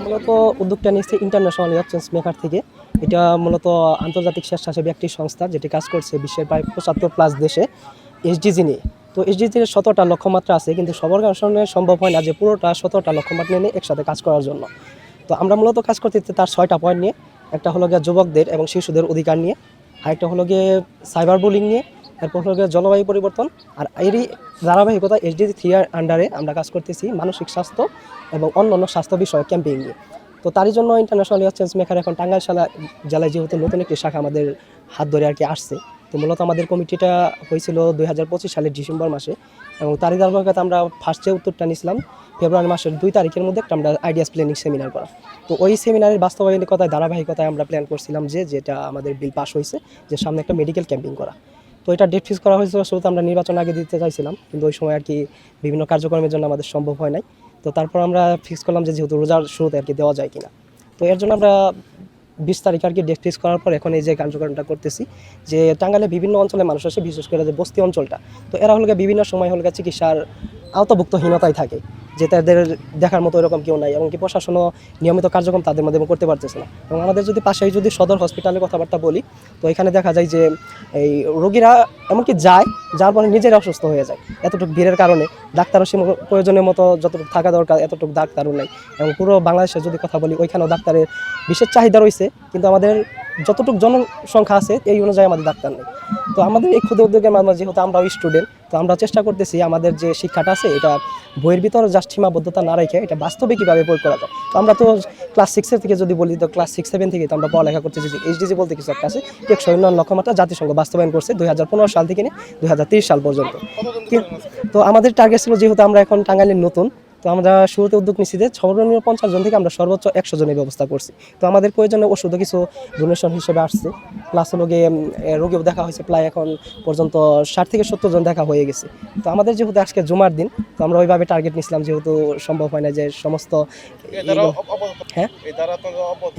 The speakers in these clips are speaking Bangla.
মূলত উদ্যোগটা নিচ্ছে ইন্টারন্যাশনাল চেঞ্জ মেকার থেকে। এটা মূলত আন্তর্জাতিক স্বেচ্ছাসেবী একটি সংস্থা যেটি কাজ করছে বিশ্বের প্রায় 75+ দেশে এসডিজি নিয়ে। তো এসডিজির 17টা লক্ষ্যমাত্রা আছে, কিন্তু সবার কারণে সম্ভব হয় না যে পুরোটা 17টা লক্ষ্যমাত্রা নিয়ে একসাথে কাজ করার জন্য। তো আমরা মূলত কাজ করতে তার 6টা পয়েন্ট নিয়ে। একটা হলো গিয়ে যুবকদের এবং শিশুদের অধিকার নিয়ে, আরেকটা হলো গিয়ে সাইবার বুলিং নিয়ে, এরপর হলো গিয়ে জলবায়ু পরিবর্তন। আর এরই ধারাবাহিকতা এসডিজি 3 এর আন্ডারে আমরা কাজ করতেছি মানসিক স্বাস্থ্য এবং অন্যান্য স্বাস্থ্য বিষয়ক ক্যাম্পেইন নিয়ে। তো তারই জন্য ইন্টারন্যাশনাল চেঞ্জ মেকার এখন টাঙ্গাইল জেলায় যেহেতু নতুন একটি শাখা আমাদের হাত ধরে আর কি আসছে। তো মূলত আমাদের কমিটিটা হয়েছিল 2025 সালের ডিসেম্বর মাসে, এবং তারই ধারাবাহিকতা আমরা ফার্স্টে উত্তরটা নিয়েছিলাম ফেব্রুয়ারি মাসের 2 তারিখের মধ্যে একটা আমরা আইডিয়াস প্ল্যানিং সেমিনার করা। তো ওই সেমিনারের বাস্তবায়নিকতায় ধারাবাহিকতায় আমরা প্ল্যান করছিলাম যেটা আমাদের বিল পাস হয়েছে, যে সামনে একটা মেডিকেল ক্যাম্পিং করা। তো এটা ডেট ফিক্স করা হয়েছিল, শুরুতে আমরা নির্বাচন আগে দিতে চাইছিলাম, কিন্তু ওই সময় আর কি বিভিন্ন কার্যক্রমের জন্য আমাদের সম্ভব হয় নাই। তো তারপর আমরা ফিক্স করলাম যে যেহেতু রোজার শুরুতে আর কি দেওয়া যায় কিনা। তো এর জন্য আমরা 20 তারিখ আর কি ডেট ফিক্স করার পর এখন এই যে কার্যক্রমটা করতেছি, যে টাঙ্গাইলে বিভিন্ন অঞ্চলের মানুষ আসে, বিশেষ করে যে বস্তি অঞ্চলটা। তো এরা হলো বিভিন্ন সময় হলো চিকিৎসার আওতাভুক্তহীনতায় থাকে, যে তাদের দেখার মতো এরকম কেউ নাই, এমনকি প্রশাসনও নিয়মিত কার্যক্রম তাদের মধ্যে করতে পারতেছে না। এবং আমাদের যদি পাশেই যদি সদর হসপিটালের কথাবার্তা বলি, তো এখানে দেখা যায় যে এই রোগীরা এমনকি যার পরে নিজেরা অসুস্থ হয়ে যায় এতটুকু ভিড়ের কারণে। ডাক্তারও সে প্রয়োজনের মতো যতটুকু থাকা দরকার এতটুকু ডাক্তারও নেই। এবং পুরো বাংলাদেশে যদি কথা বলি, ওইখানেও ডাক্তারের বিশেষ চাহিদা রয়েছে, কিন্তু আমাদের যতটুকু জনসংখ্যা আছে এই অনুযায়ী আমাদের ডাক্তার নেই। তো আমাদের এই ক্ষুদ্র উদ্যোগের মাধ্যমে যেহেতু আমরাও স্টুডেন্ট, তো আমরা চেষ্টা করতেছি আমাদের যে শিক্ষাটা আছে এটা বইয়ের ভিতরে জাস্ট সীমাবদ্ধতা না রেখে এটা বাস্তবে কীভাবে প্রয়োগ করা যায়। তো আমরা তো ক্লাস 6 থেকে যদি বলি, তো ক্লাস 6-7 থেকে তো আমরা পড়ালেখা করতেছি যে এইচডিজি বলতে কিছু একটা আছে, টেকসই উন্নয়ন লক্ষ্যমাত্রা জাতিসংঘ বাস্তবায়ন করছে 2015 সাল থেকে নিয়ে 2030 সাল পর্যন্ত। তো আমাদের টার্গেট ছিল, যেহেতু আমরা এখন টাঙ্গাইলের নতুন, তো আমরা শুরুতে উদ্যোগ নিচ্ছি যে সর্বনিম্ন 50 জন থেকে আমরা সর্বোচ্চ 100 জনের ব্যবস্থা করছি। তো আমাদের প্রয়োজনীয় ওষুধও কিছু ডোনেশন হিসেবে আসছে, প্লাস হলো গিয়ে রোগীও দেখা হয়েছে প্রায় এখন পর্যন্ত 60 থেকে 70 জন দেখা হয়ে গেছে। তো আমাদের যেহেতু আজকে জুমার দিন, তো আমরা ওইভাবে টার্গেট নিয়েছিলাম, যেহেতু সম্ভব হয় না যে সমস্ত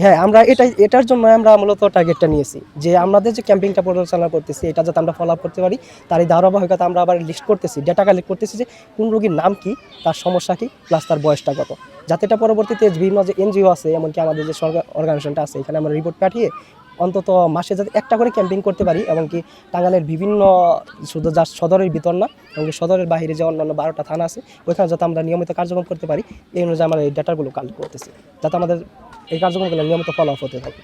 হ্যাঁ আমরা এটার জন্য আমরা মূলত টার্গেটটা নিয়েছি, যে আমাদের যে ক্যাম্পিংটা পরিচালনা করতেছি এটা যাতে আমরা ফলো আপ করতে পারি। তার এই ধারাবাহিকতা আমরা আবার লিস্ট করতেছি, ডেটা কালেক্ট করতেছি যে কোন রোগীর নাম কি, তার সমস্যা কি, প্লাস তার বয়সটা কত, যাতে এটা পরবর্তীতে বিভিন্ন যে এনজিও আছে, এমনকি আমাদের যে সরকার অর্গানাইজেশনটা আছে, এখানে আমরা রিপোর্ট পাঠিয়ে অন্তত মাসে যাতে একটা করে ক্যাম্পিং করতে পারি। এমনকি টাঙ্গাইলের বিভিন্ন শুধু যা সদরের ভিতর না, এমনকি সদরের বাইরে যে অন্যান্য 12টা থানা আছে, ওইখানে যাতে আমরা নিয়মিত কার্যক্রম করতে পারি, এই অনুযায়ী আমরা এই ডেটাগুলো কালেক্ট করতেছি, যাতে আমাদের এই কার্যক্রমগুলো নিয়মিত ফলো আপ হতে থাকে।